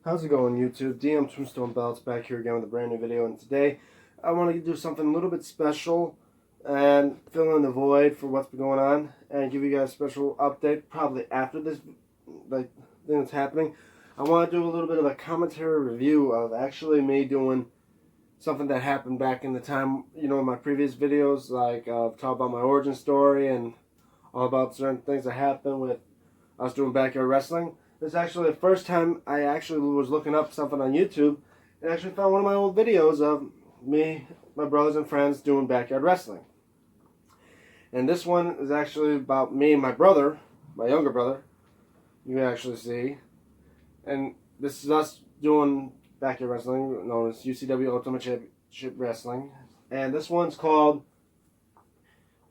How's it going, YouTube? DM Tombstone Belts back here again with a brand new video, and today I want to do something a little bit special and fill in the void for what's been going on and give you guys a special update probably after this thing that's happening. I want to do a little bit of a commentary review of actually me doing something that happened back in the time, in my previous videos, like talk about my origin story and all about certain things that happened with us doing backyard wrestling. This is actually the first time I actually was looking up something on YouTube and actually found one of my old videos of me, my brothers and friends doing backyard wrestling. And this one is actually about me and my brother, my younger brother, you can actually see. And this is us doing backyard wrestling, known as UCW Ultimate Championship Wrestling. And this one's called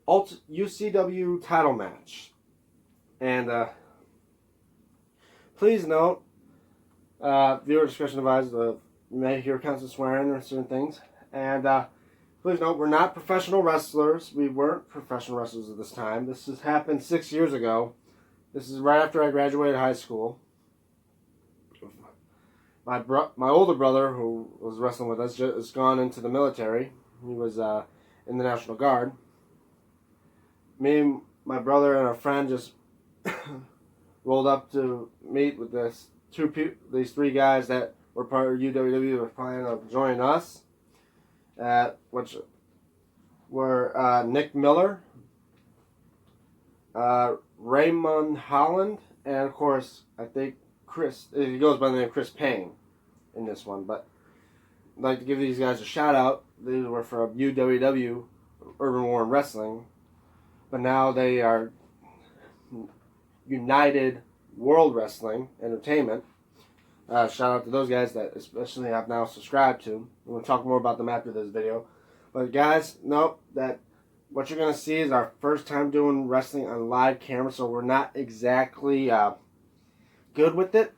UCW Title Match. And please note, viewer discretion advised, you may hear constant swearing or certain things. And please note, we're not professional wrestlers. We weren't professional wrestlers at this time. This has happened 6 years ago. This is right after I graduated high school. My older brother, who was wrestling with us, has gone into the military. He was in the National Guard. Me and my brother and a friend just rolled up to meet with these three guys that were part of UWW, were planning on joining us, which were Nick Miller, Raymond Holland, and of course, I think Chris. He goes by the name Chris Payne in this one, but I'd like to give these guys a shout out. These were from UWW, Urban Warren Wrestling, but now they are United World Wrestling Entertainment. Shout out to those guys that especially I've now subscribed to. We'll talk more about them after this video. But guys, note that what you're going to see is our first time doing wrestling on live camera, so we're not exactly good with it.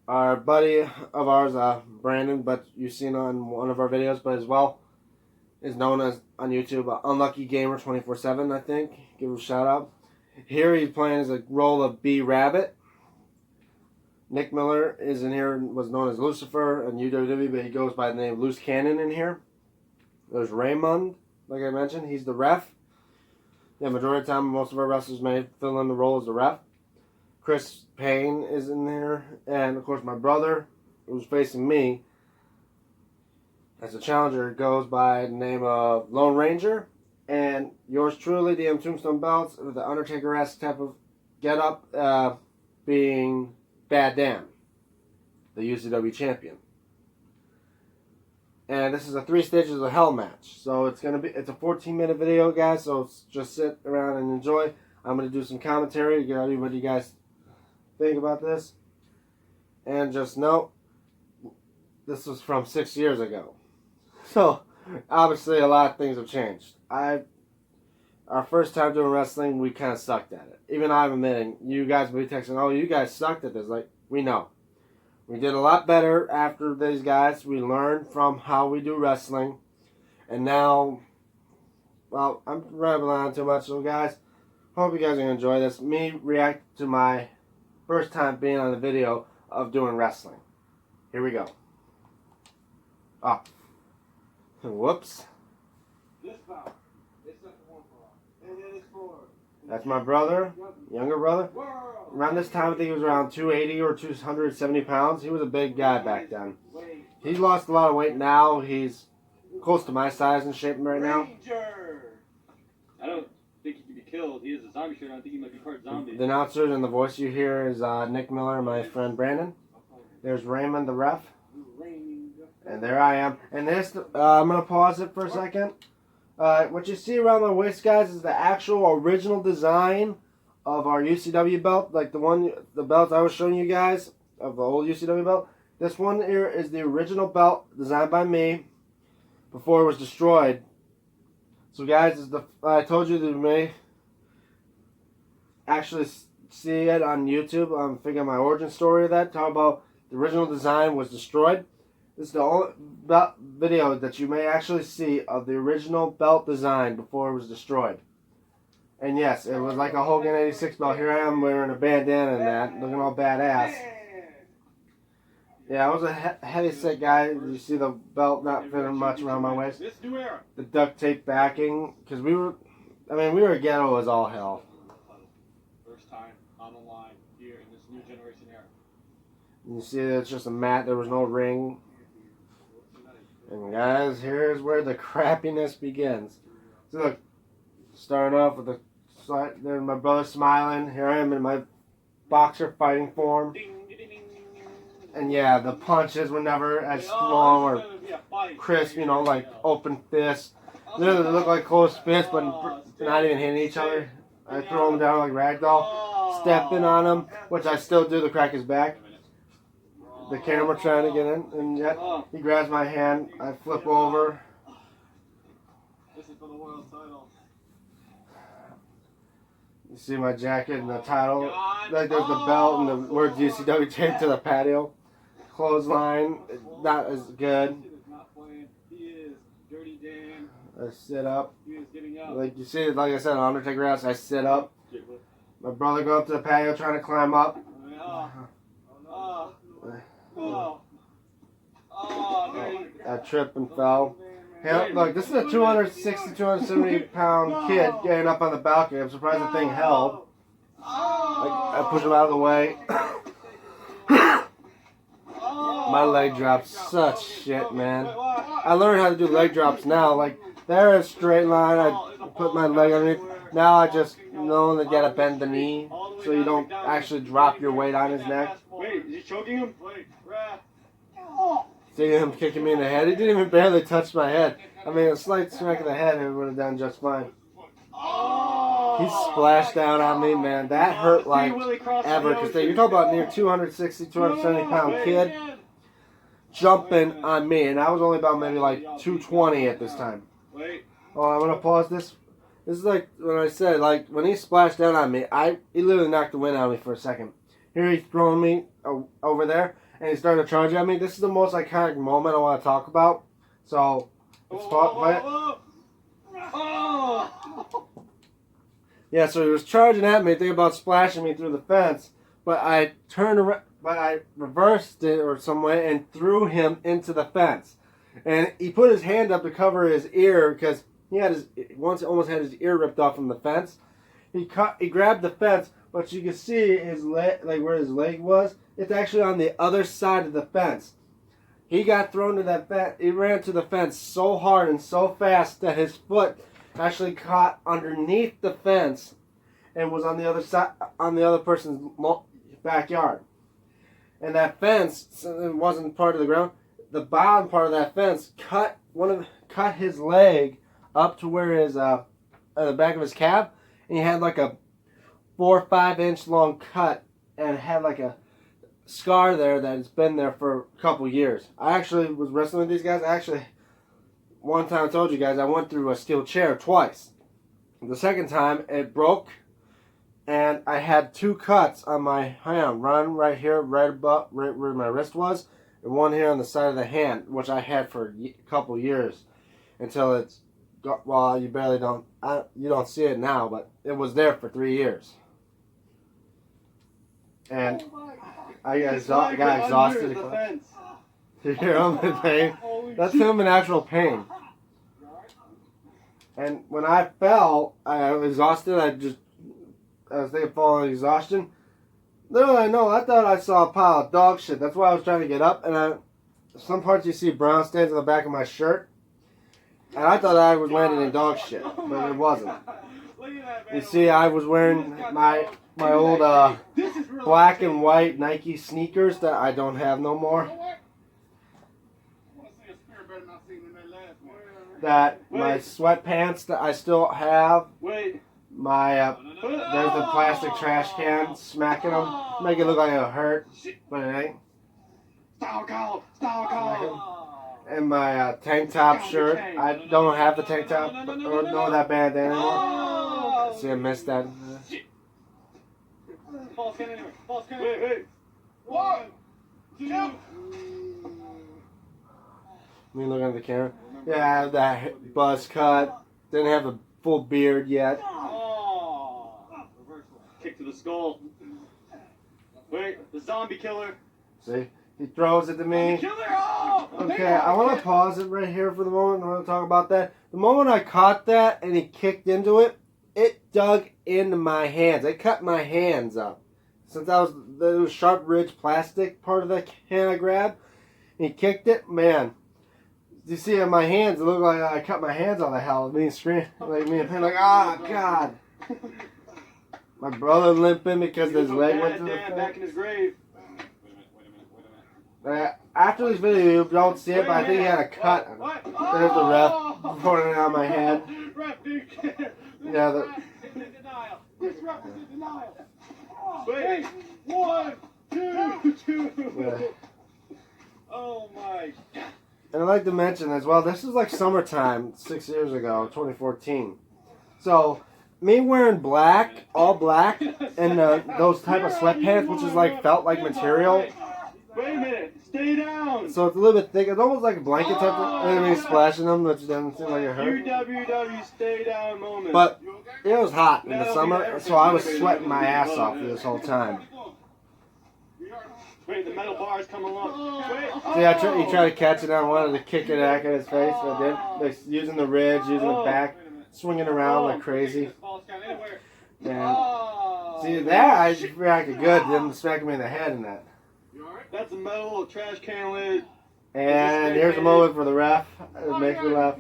Our buddy of ours, Brandon, but you've seen on one of our videos, but as well, is known as on YouTube, Unlucky Gamer 24/7, I think. Give him a shout out. Here he's playing as a role of B Rabbit. Nick Miller is in here, was known as Lucifer in UWW, but he goes by the name Loose Cannon in here. There's Raymond, like I mentioned, he's the ref. Yeah, majority of the time, most of our wrestlers may fill in the role as the ref. Chris Payne is in there, and of course my brother, who's facing me as a challenger, goes by the name of Lone Ranger. And yours truly, DM Tombstone Belts, with the Undertaker-esque type of get-up, being Bad Dan, the UCW champion. And this is a 3 stages of hell match. So it's a 14-minute video, guys, so just sit around and enjoy. I'm going to do some commentary to get out what you guys think about this. And just note, this was from 6 years ago. So obviously, a lot of things have changed. Our first time doing wrestling, we kind of sucked at it. Even I'm admitting, you guys will be texting, oh, you guys sucked at this. Like, we know. We did a lot better after these guys. We learned from how we do wrestling. And now, well, I'm rambling on too much. So, guys, hope you guys are going to enjoy this. Me react to my first time being on the video of doing wrestling. Here we go. Oh. Whoops. That's my brother, younger brother. Around this time, I think he was around 280 or 270 pounds. He was a big guy back then. He's lost a lot of weight now. He's close to my size and shape right now. I don't think he can be killed. He is a zombie shirt. I think he might be part zombie. The announcer and the voice you hear is Nick Miller and my friend Brandon. There's Raymond the ref. And there I am. And this, I'm going to pause it for a second. What you see around my waist, guys, is the actual original design of our UCW belt. Like the belt I was showing you guys of the old UCW belt. This one here is the original belt designed by me before it was destroyed. So, guys, I told you that you may actually see it on YouTube. I'm figuring my origin story of that. Talk about the original design was destroyed. This is the only video that you may actually see of the original belt design before it was destroyed. And yes, it was like a Hogan 86 belt. Here I am wearing a bandana and that, looking all badass. Yeah, I was a heavy set guy. You see the belt not fitting much around my waist. This new era. The duct tape backing, because we were ghetto as all hell. First time on the line here in this new generation era. You see, it's just a mat. There was no ring. And guys, here's where the crappiness begins. So look, starting off with the slide. There's my brother smiling. Here I am in my boxer fighting form. And yeah, the punches were never as strong or crisp, you know, like open fists. Literally look like closed fists, but not even hitting each other. I throw them down like ragdoll, stepping on him, which I still do to crack his back. The camera trying to get in, and yet he grabs my hand. I flip over. This is for the world title. You see my jacket and the title. Like there's the belt and the word GCW taped to the patio. Clothesline, not as good. He is Dirty Dan. I sit up. He is getting up. Like you see, like I said, on Undertaker house, I sit up. My brother go up to the patio trying to climb up. I tripped and fell. Hey, look, this is a 260, 270 pound kid getting up on the balcony. I'm surprised the thing held. I push him out of the way. My leg drops such shit, man. I learned how to do leg drops now. Like, there is straight line. I put my leg underneath. Now I just know that you gotta bend the knee so you don't actually drop your weight on his neck. Wait, is he choking him? Wait, See him kicking me in the head. He didn't even barely touch my head. I mean, a slight smack of the head and it would have done just fine. He splashed down on me, man. That hurt like ever. Because you're talking about near 260, 270 pound kid jumping on me. And I was only about maybe like 220 at this time. Oh, I'm going to pause this. This is like when I said, like, when he splashed down on me, he literally knocked the wind out of me for a second. Here he's throwing me over there, and he's starting to charge at me. This is the most iconic moment I want to talk about. So, let's play it. Yeah, so he was charging at me, thinking about splashing me through the fence, but I turned around, but I reversed it or some way and threw him into the fence. And he put his hand up to cover his ear because he had almost had his ear ripped off from the fence. He grabbed the fence, but you can see his leg, like where his leg was. It's actually on the other side of the fence. He got thrown to that fence. He ran to the fence so hard and so fast that his foot actually caught underneath the fence and was on the other side, on the other person's backyard. And that fence, it wasn't part of the ground. The bottom part of that fence cut his leg up to where his the back of his calf, and he had like a 4 or 5 inch long cut and had like a scar there that has been there for a couple years. I actually was wrestling with these guys. One time I told you guys I went through a steel chair twice. The second time it broke, and I had 2 cuts on my hand. One right here, right above, right where my wrist was, and one here on the side of the hand, which I had for a couple years until it's. Well, you barely don't. You don't see it now, but it was there for 3 years. And I got exhausted. You hear him in pain? That's him in actual pain. And when I fell, I was exhausted. I was thinking falling exhaustion. Little I know, I thought I saw a pile of dog shit. That's why I was trying to get up. And some parts you see brown stains on the back of my shirt. And I thought I was landing in dog shit, but it wasn't. You see, I was wearing my old black and white Nike sneakers that I don't have no more. That my sweatpants that I still have. My there's the plastic trash can smacking them, make it look like it hurt, but it ain't. And my tank top shirt. I don't have the tank top or know that bad anymore. See, I missed that. Wait. 1, 2. Me looking at the camera. Yeah, I have that buzz cut. Didn't have a full beard yet. Kick to the skull. Wait, the zombie killer. See? He throws it to me. Okay, I want to pause it right here for the moment. I want to talk about that. The moment I caught that and he kicked into it, it dug into my hands. It cut my hands up. Since it was sharp ridge plastic part of the can I grabbed, and he kicked it, man. You see on my hands, it looked like I cut my hands on the hell. Me and scream, like me and Penn, like, oh God. My brother limping because his leg went to the thing. Back in his grave. After this video, you don't see it, but I think he had a cut. There's the ref pointing out my head. Yeah, This ref is in denial. Wait, 1, 2. Yeah. Oh my. And I'd like to mention as well, this is like summertime, 6 years ago, 2014. So, me wearing black, all black, and those type of sweatpants, which is like felt like material. Wait a minute, stay down. So it's a little bit thick. It's almost like a blanket type of thing. And splashing them, which doesn't seem like it hurt. UWW stay down moment. But it was hot in the summer, so I was sweating my ass off this whole time. Wait, the metal bars come along. Wait. See, he tried to catch it. I wanted to kick it back in his face, but I did. Like, using the ridge, using the back, swinging around like crazy. And see, that I reacted good. Them smacking me in the head in that. That's a metal trash can lid. And here's a moment for the ref. It makes me laugh.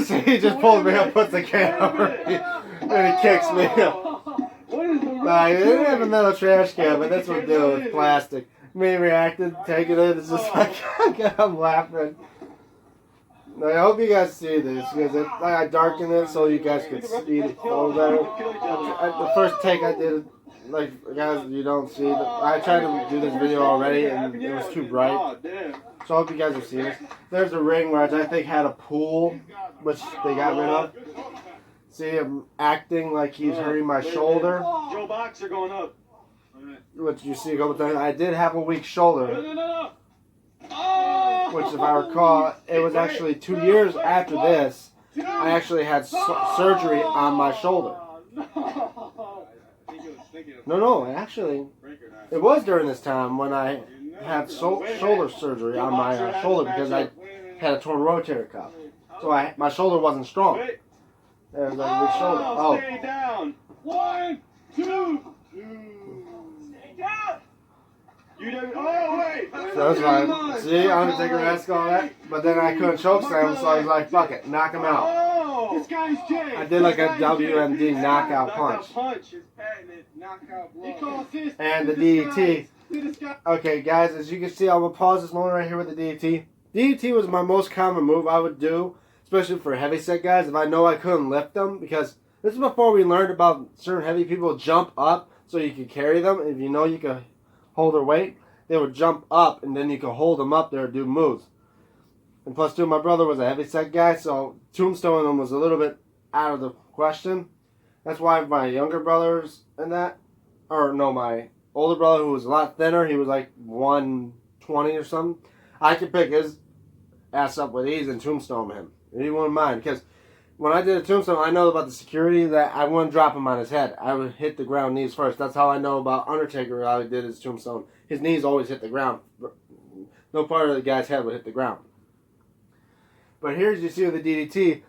So he just pulls me up, puts the can over me, and he kicks me up. He didn't have a metal trash can, but that's what it do with plastic. Me reacted, taking it, it's just like, I'm laughing. Now, I hope you guys see this, because I darkened it so you guys could see the photo better. The first take I did, like, guys, you don't see, I tried to do this video already, and it was too bright. So I hope you guys have seen this. There's a ring where I think had a pool, which they got rid of. See him acting like he's hurting my shoulder. Joe Boxer going up. Which you see a couple times. I did have a weak shoulder. Which, if I recall, it was actually 2 years after this, I actually had surgery on my shoulder. No, actually, it was during this time when I had shoulder surgery on my shoulder because I had a torn rotator cuff. So my shoulder wasn't strong. There's a weak shoulder. Oh. Stay down. 1, 2. Stay down. Oh, wait. So that's fine. See, I'm gonna take a risk on that. But then I couldn't choke slam, so I was like, fuck it, knock him out. This guy's Jay. I did like a WMD knockout punch. And the DDT. Okay, guys, as you can see, I'm gonna pause this moment right here with the DDT. DDT was my most common move I would do, especially for heavyset guys, if I know I couldn't lift them, because this is before we learned about certain heavy people jump up so you could carry them. If you know you could hold their weight, they would jump up and then you could hold them up there and do moves. And plus, too, my brother was a heavyset guy, so tombstoning him was a little bit out of the question. That's why my younger brothers and that, or no, my older brother who was a lot thinner, he was like 120 or something, I could pick his ass up with ease and tombstone him. He wouldn't mind, because when I did a tombstone, I know about the security that I wouldn't drop him on his head. I would hit the ground knees first. That's how I know about Undertaker, how he did his tombstone. His knees always hit the ground. No part of the guy's head would hit the ground. But here's you see with the DDT.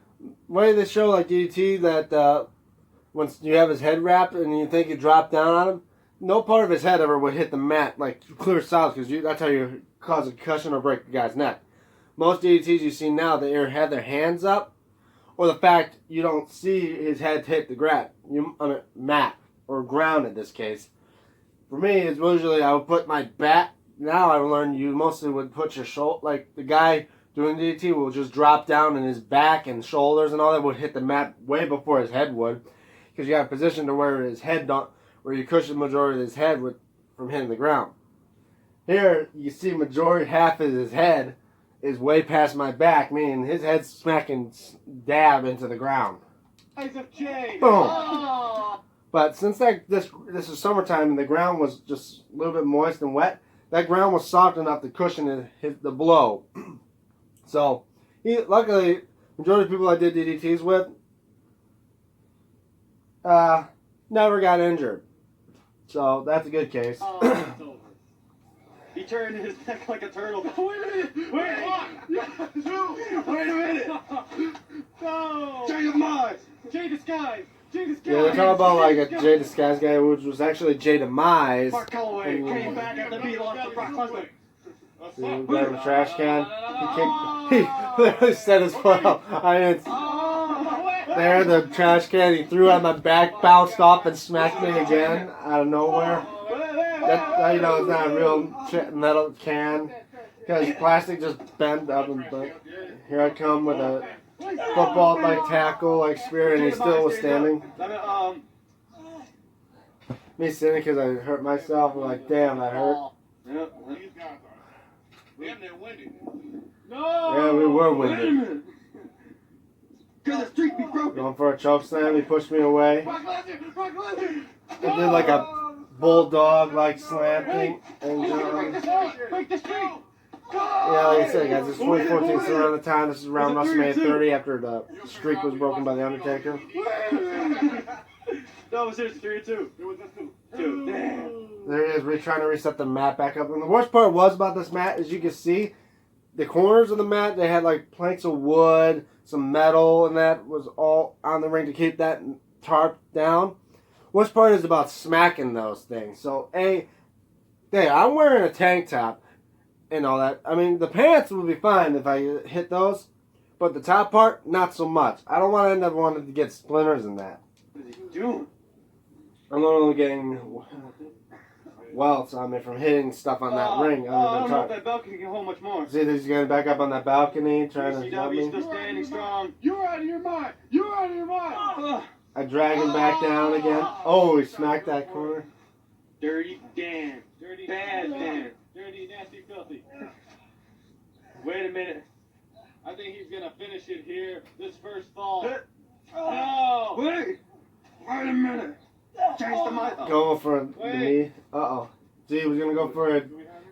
Why did they show like DDT that once you have his head wrapped and you think you drop down on him, no part of his head ever would hit the mat like clear solid, because that's how you cause a concussion or break the guy's neck. Most DDTs you see now, they either have their hands up, or the fact you don't see his head hit the mat or ground in this case. For me, it's usually I would put my back. Now I learned you mostly would put your shoulder, like the guy doing DDT will just drop down and his back and shoulders and all that would hit the mat way before his head would, because you have a position to where his head don't, where you cushion the majority of his head from hitting the ground. Here you see majority half of his head is way past my back, meaning his head's smacking dab into the ground. Boom. Oh. But since this is summertime and the ground was just a little bit moist and wet, that ground was soft enough to cushion the blow. So, luckily, majority of people I did DDTs with never got injured. So, that's a good case. He turned his neck like a turtle. Wait a minute. Wait. Wait a minute. No. Jay Demise. Jay Disguise. Jay Disguise. Yeah, they're talking about like a Jay Disguise guy, which was actually Jay Demise. Mark Calloway came back after being lost to Brock Lesnar. See him grabbing a trash can. He literally set his foot up. I didn't. There, the trash can. He threw it on my back, bounced off, and smacked me again out of nowhere. That, you know, it's not a real metal can because plastic just bent up. And but here I come with a football like tackle like spear, and he still was standing. Me standing because I hurt myself. I'm like, damn, that hurt. Damn, they're winded. Yeah, we were winded. Could the streak be broken? Going for a choke slam, he pushed me away. Brock Lesnar. It did like a bulldog like slam thing. And Break the streak. yeah, like I said, guys, this is 2014, so around the time. This is around WrestleMania 30 after the streak was broken by The Undertaker. No, it was seriously 3 or 2. It was just 2. 2. Damn. There he is, we're trying to reset the mat back up. And the worst part was about this mat, as you can see, the corners of the mat, they had like planks of wood, some metal, and that was all on the ring to keep that tarp down. Worst part is about smacking those things. So, I'm wearing a tank top and all that. I mean, the pants would be fine if I hit those, but the top part, not so much. I don't want to end up wanting to get splinters in that. What is he doing? I'm only getting welts on me from hitting stuff on that ring. I don't know if that balcony can hold much more. See, he's getting back up on that balcony, trying to jump ECW me. still standing strong. You're out of your mind. You're out of your mind. I drag him back down again. Oh, he smacked that corner. Dirty Dan. Dirty, Bad Dan. dirty, nasty, filthy. Wait a minute. I think he's gonna finish it here. This first fall. No. Wait a minute. Change the mic. Going for the knee. Uh-oh. See, he was going to go for a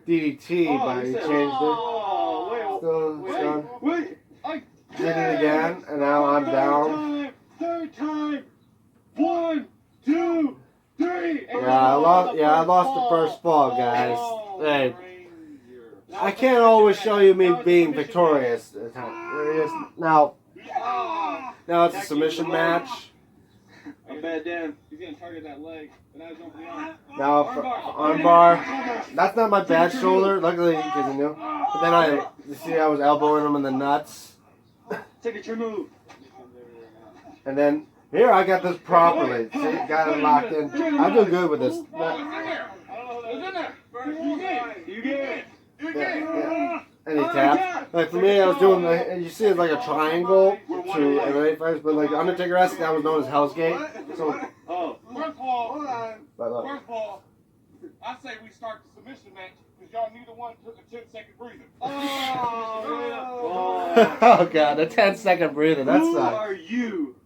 DDT, but he changed it. Oh, Still stunned. wait. Did it again, and now I'm down. Third time. 1, 2, 3. I lost the first fall, guys. Hey, I can't always show you me being victorious. There he is. Now it's a submission match. I'm bad Dan. He's gonna target that leg. But I don't Now for armbar. That's not my bad shoulder, luckily, because I knew. But then you see I was elbowing him in the nuts. Signature move. And then here I got this properly. See, got it locked in. I'm doing good with this. Who's in there? You get it. Yeah. And he tapped. Like for me, I was doing you see it's like a triangle to MMA fighters, but like Undertaker-esque, that was known as Hell's Gate. So, First of all, but I say we start the submission match because y'all neither one took a 10-second breather. oh god, a 10-second breather. That Who sucks. are you?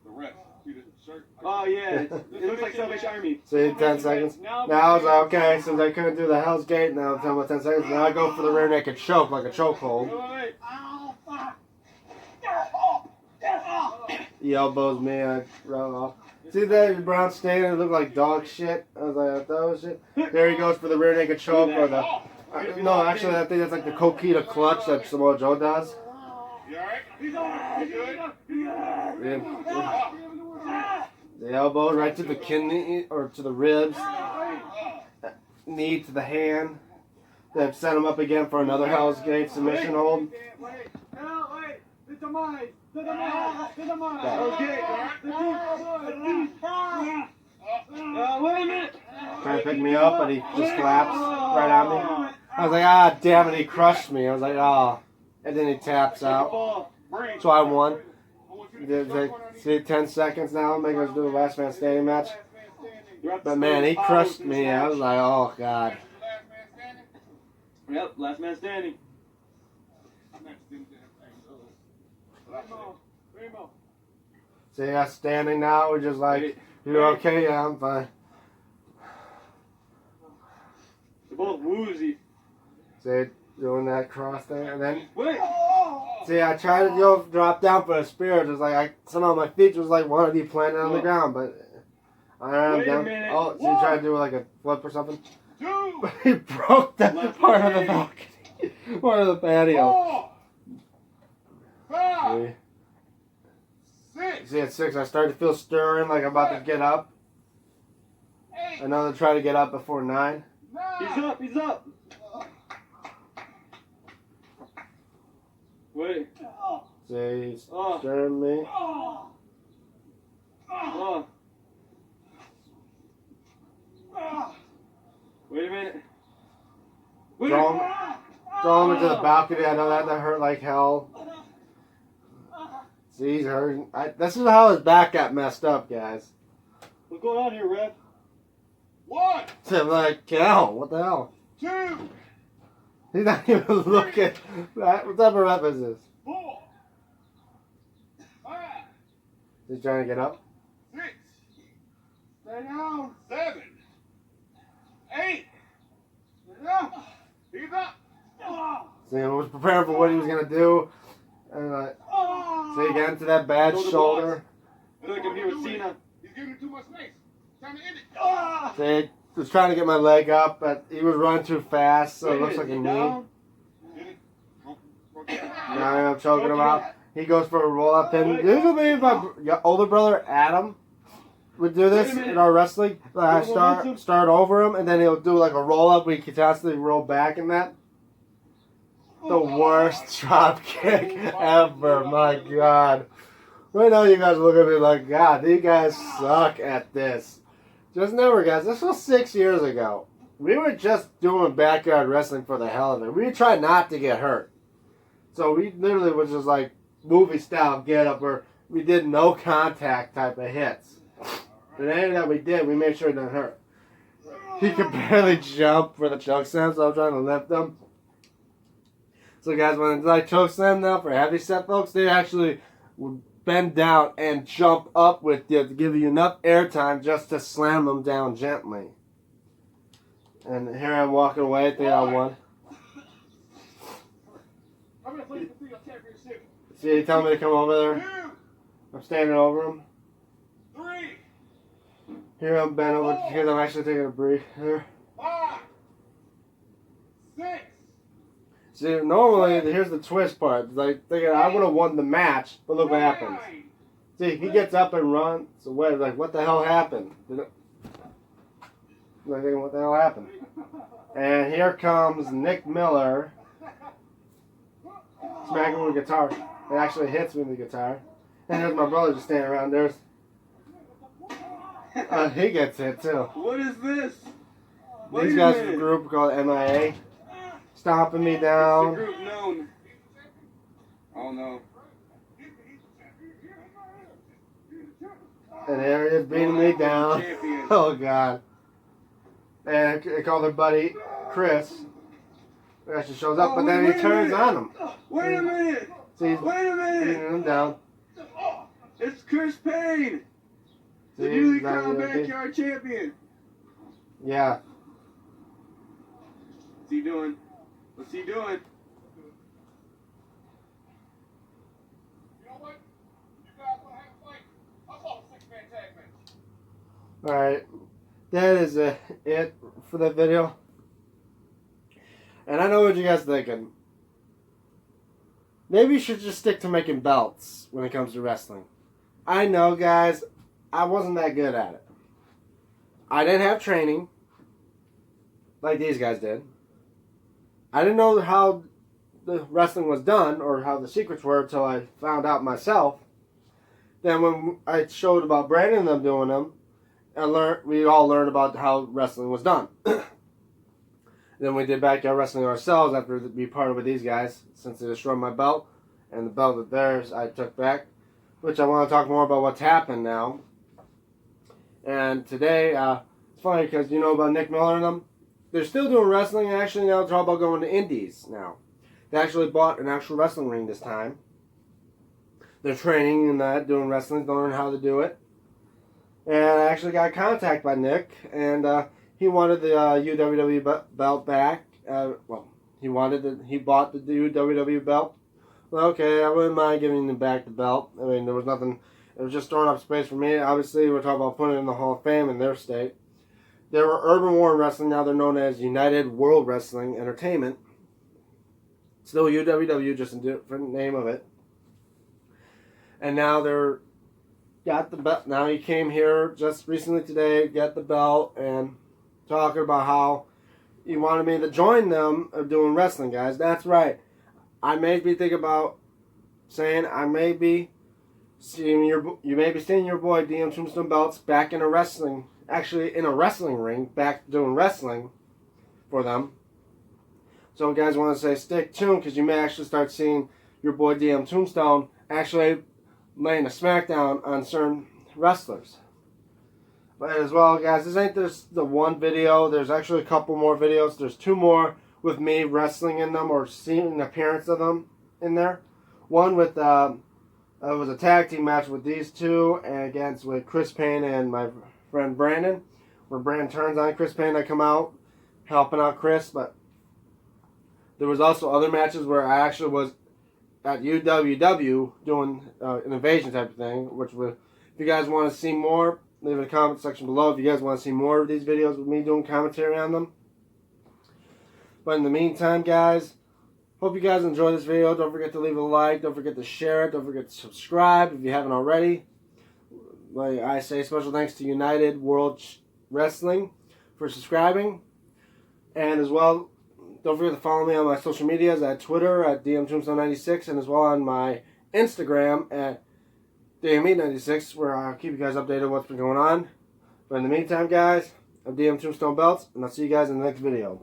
The rest. See the shirt? Oh yeah, it looks like Salvation Army. See, 10 seconds. Now I was like, okay, since I couldn't do the Hell's Gate, now I'm talking about 10 seconds. Now I go for the rear naked choke, like a chokehold. Wait. He elbows me, I run off. See that brown stain? It looked like dog shit. I was like, that was shit. There he goes for the rear naked choke, or the. No, actually, I think that's like the Kokita clutch that Samoa Joe does. You alright? He's on. You good? Yeah. The elbow right to the kidney or to the ribs. Knee to the hand. Then set him up again for another Hell's Gate submission hold. Wait. The demise. The demise. The demise. Okay. Wait a minute. Trying to pick me up, but he just collapsed right on me. I was like, ah, damn it, he crushed me. I was like, oh. And then he taps out. So I won. See, 10 seconds now, making us do the last man standing match. But man, he crushed me. I was like, oh god. Yep, last man standing. See us standing now, we're just like, you okay? Yeah, I'm fine. They're both woozy. See, doing that cross thing, and then, Wait. see, I tried to drop down for a spear, just like, somehow my feet was like, wanted to be planted on the ground, but I am Wait a down. minute. Oh, so you try to do like a flip or something? 2, 2, He broke that Left part of the leg. balcony, part of the patio. 4, 5, See? 6, See, at 6, I started to feel stirring like I'm about to get up. 8, I know they're trying to get up before 9. 9. He's up. He's up. Wait. See, he's Oh. stirring me. Oh. Wait a minute. Wait a Throw minute. him, throw him into the balcony. I know that hurt like hell. See, he's hurting. This is how his back got messed up, guys. What's going on here, Rev? 1, So I'm like, hell, what the hell? 2, He's not even looking. What type of rep is this? 4, 5, He's trying to get up. 6, stay down, 7, 8, stay down, he's up. See, I was preparing for what he was going to do. And see, again to that bad shoulder. I feel like I'm here with Cena. He's giving him too much space. Time to end it. See, was trying to get my leg up, but he was running too fast, so Wait it looks a like a minute, knee. down? Now I'm choking him out. He goes for a roll up pin. This would be if my older brother Adam would do this Wait a minute. in our wrestling. I Wait a momentum. start over him, and then he'll do like a roll up where he can constantly roll back in that. The worst drop kick ever. My God. Right now, you guys look at me like, God, these guys suck at this. Just remember, guys, this was 6 years ago. We were just doing backyard wrestling for the hell of it. We tried not to get hurt. So we literally was just like movie style get up where we did no contact type of hits. But any that we did, we made sure it didn't hurt. He could barely jump for the choke slam, so I'm trying to lift him. So guys, when I choke slam now for heavy set folks, they actually would bend down and jump up with you to give you enough air time just to slam them down gently. And here I'm walking away, I think I won. I'm going to play the field championship. See, he telling me to come over there. 2, I'm standing over him. 3, Here I'm bent over because I'm actually taking a break here. 5, 6. See, normally, here's the twist part. It's like, thinking I would have won the match, but look what happens. 9. See, he gets up and runs away. Like, what the hell happened? Like, thinking, what the hell happened? And here comes Nick Miller, smacking with a guitar. It actually hits me with the guitar. And there's my brother just standing around. There's, he gets hit too. What is this? These guys are a group called MIA, stomping me What's the down. group known? Oh no. And there he is beating me down. Champion. Oh God. And they call their buddy Chris. He actually shows up, but then he turns on him. Wait a minute. See, he's Wait a beating minute. him down. It's Chris Payne, the See, newly he's not crowned really okay. backyard champion. Yeah. What's he doing? What's he doing? You know what? You guys want to have a fight? I'll call a 6-man tag match. Alright. That is it for that video. And I know what you guys thinking. Maybe you should just stick to making belts when it comes to wrestling. I know, guys, I wasn't that good at it. I didn't have training like these guys did. I didn't know how the wrestling was done or how the secrets were until I found out myself. Then when I showed about Brandon and them doing them, we all learned about how wrestling was done. Then we did backyard wrestling ourselves after being part of with these guys, since they destroyed my belt. And the belt of theirs I took back, which I want to talk more about what's happened now. And today, it's funny because you know about Nick Miller and them? They're still doing wrestling, and actually now they're all about going to indies now. They actually bought an actual wrestling ring this time. They're training and that, doing wrestling, to learn how to do it. And I actually got contacted by Nick, and he wanted the UWW belt back. He bought the UWW belt. Well, okay, I wouldn't mind giving him back the belt. I mean, there was nothing. It was just throwing up space for me. Obviously, we're talking about putting it in the Hall of Fame in their state. They were Urban Warren Wrestling. Now they're known as United World Wrestling Entertainment. Still UWW, just a different name of it. And now they're got the belt. Now he came here just recently today, got the belt, and talking about how he wanted me to join them of doing wrestling, guys. That's right. I may be thinking about saying I may be seeing you may be seeing your boy DM Tombstone Belts back in a wrestling, actually in a wrestling ring, back doing wrestling for them. So guys, want to say stay tuned because you may actually start seeing your boy DM Tombstone actually laying a smackdown on certain wrestlers. But as well, guys, this ain't just the one video. There's actually a couple more videos. There's 2 more with me wrestling in them or seeing an appearance of them in there. One with it was a tag team match with these 2 and with Chris Payne and my friend Brandon. Where Brandon turns on Chris Payne, I come out helping out Chris. But there was also other matches where I actually was at UWW doing an invasion type of thing. If you guys want to see more, leave it in the comment section below. If you guys want to see more of these videos with me doing commentary on them. But in the meantime, guys, hope you guys enjoy this video. Don't forget to leave a like. Don't forget to share it. Don't forget to subscribe if you haven't already. Like I say, special thanks to United World Wrestling for subscribing. And as well, don't forget to follow me on my social medias at Twitter at DMTombstone96 and as well on my Instagram at DME96 where I'll keep you guys updated on what's been going on. But in the meantime, guys, I'm DM Tombstone Belts, and I'll see you guys in the next video.